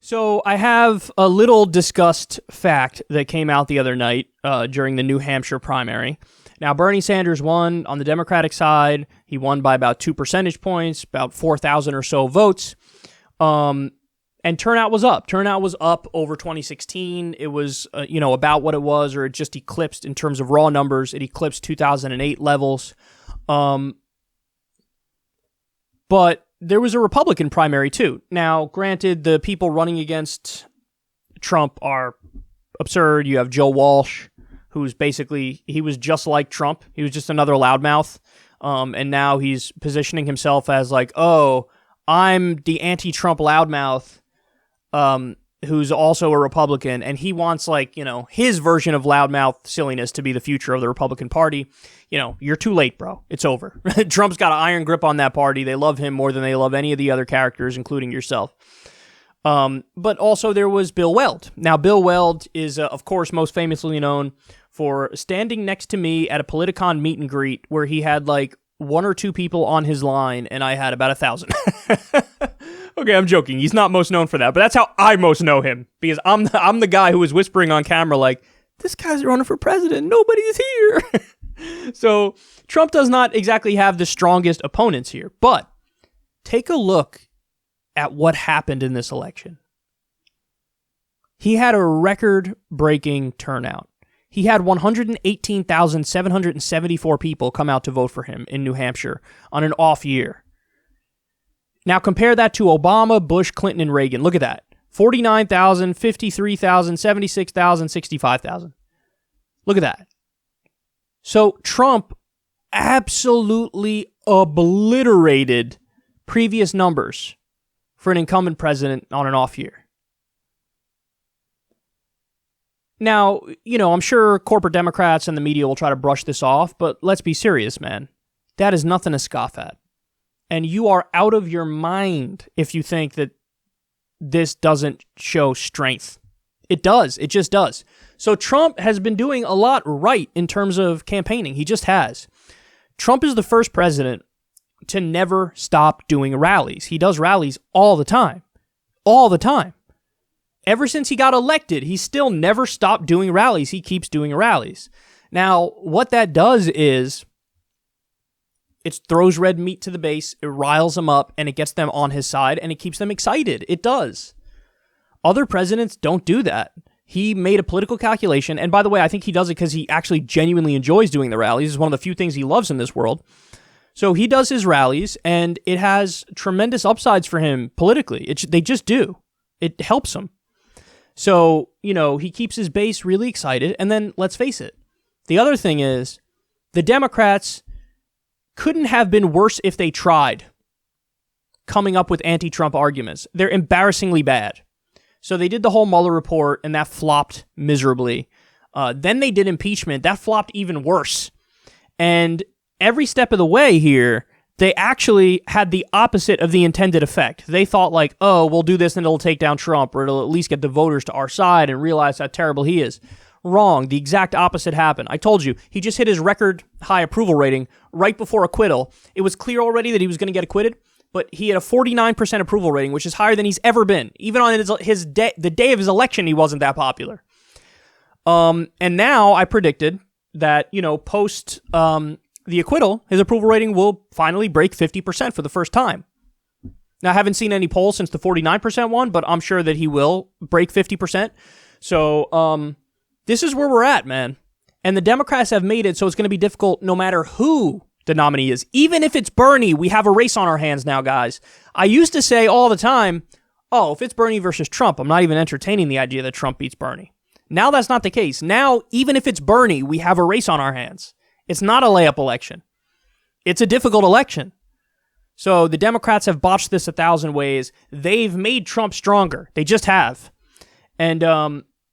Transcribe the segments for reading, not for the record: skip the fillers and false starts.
So I have a little discussed fact that came out the other night during the New Hampshire primary. Now, Bernie Sanders won on the Democratic side. He won by about 2 percentage points, about 4,000 or so votes. And turnout was up. Turnout was up over 2016. It was, about what it was, or it just eclipsed in terms of raw numbers. It eclipsed 2008 levels. But there was a Republican primary, too. Now, granted, the people running against Trump are absurd. You have Joe Walsh, who's basically, he was just like Trump. He was just another loudmouth. And now he's positioning himself as like, oh, I'm the anti-Trump loudmouth who's also a Republican. And he wants, his version of loudmouth silliness to be the future of the Republican Party. You're too late, bro. It's over. Trump's got an iron grip on that party. They love him more than they love any of the other characters, including yourself. But also there was Bill Weld. Now, Bill Weld is, of course, most famously known for standing next to me at a Politicon meet and greet where he had one or two people on his line, and I had about 1,000. Okay, I'm joking. He's not most known for that, but that's how I most know him, because I'm the guy who was whispering on camera this guy's running for president. Nobody's here. So Trump does not exactly have the strongest opponents here, but take a look at what happened in this election. He had a record-breaking turnout. He had 118,774 people come out to vote for him in New Hampshire on an off year. Now compare that to Obama, Bush, Clinton, and Reagan. Look at that. 49,000, 53,000, 76,000, 65,000. Look at that. So Trump absolutely obliterated previous numbers for an incumbent president on an off year. Now, I'm sure corporate Democrats and the media will try to brush this off, but let's be serious, man. That is nothing to scoff at. And you are out of your mind if you think that this doesn't show strength. It does. It just does. So Trump has been doing a lot right in terms of campaigning. He just has. Trump is the first president to never stop doing rallies. He does rallies all the time. All the time. Ever since he got elected, he's still never stopped doing rallies. He keeps doing rallies. Now, what that does is it throws red meat to the base, it riles them up, and it gets them on his side, and it keeps them excited. It does. Other presidents don't do that. He made a political calculation, and by the way, I think he does it because he actually genuinely enjoys doing the rallies. It's one of the few things he loves in this world. So he does his rallies, and it has tremendous upsides for him politically. They just do. It helps him. So, he keeps his base really excited, and then, let's face it, the other thing is, the Democrats couldn't have been worse if they tried coming up with anti-Trump arguments. They're embarrassingly bad. So they did the whole Mueller report, and that flopped miserably. Then they did impeachment. That flopped even worse. And every step of the way here, they actually had the opposite of the intended effect. They thought we'll do this and it'll take down Trump, or it'll at least get the voters to our side and realize how terrible he is. Wrong. The exact opposite happened. I told you, he just hit his record high approval rating right before acquittal. It was clear already that he was going to get acquitted, but he had a 49% approval rating, which is higher than he's ever been. Even on the day of his election, he wasn't that popular. And now I predicted that, post the acquittal, his approval rating will finally break 50% for the first time. Now, I haven't seen any polls since the 49% one, but I'm sure that he will break 50%. So, this is where we're at, man. And the Democrats have made it so it's going to be difficult no matter who the nominee is. Even if it's Bernie, we have a race on our hands now, guys. I used to say all the time, if it's Bernie versus Trump, I'm not even entertaining the idea that Trump beats Bernie. Now that's not the case. Now, even if it's Bernie, we have a race on our hands. It's not a layup election. It's a difficult election. So the Democrats have botched this 1,000 ways. They've made Trump stronger. They just have. And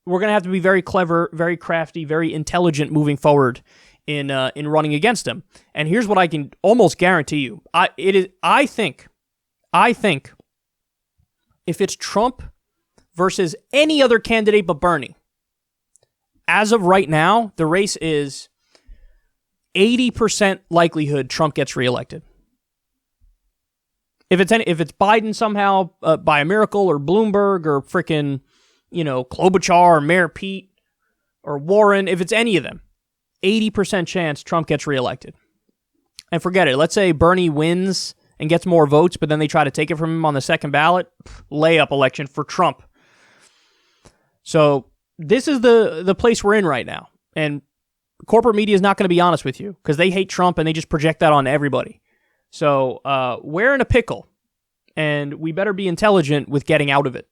we're going to have to be very clever, very crafty, very intelligent moving forward in running against him. And here's what I can almost guarantee you. I think if it's Trump versus any other candidate but Bernie, as of right now, the race is 80% likelihood Trump gets reelected. If it's Biden somehow by a miracle, or Bloomberg, or frickin', Klobuchar, or Mayor Pete, or Warren, if it's any of them, 80% chance Trump gets reelected. And forget it. Let's say Bernie wins and gets more votes, but then they try to take it from him on the second ballot. Layup election for Trump. So this is the place we're in right now. And corporate media is not going to be honest with you because they hate Trump and they just project that on everybody. So we're in a pickle, and we better be intelligent with getting out of it.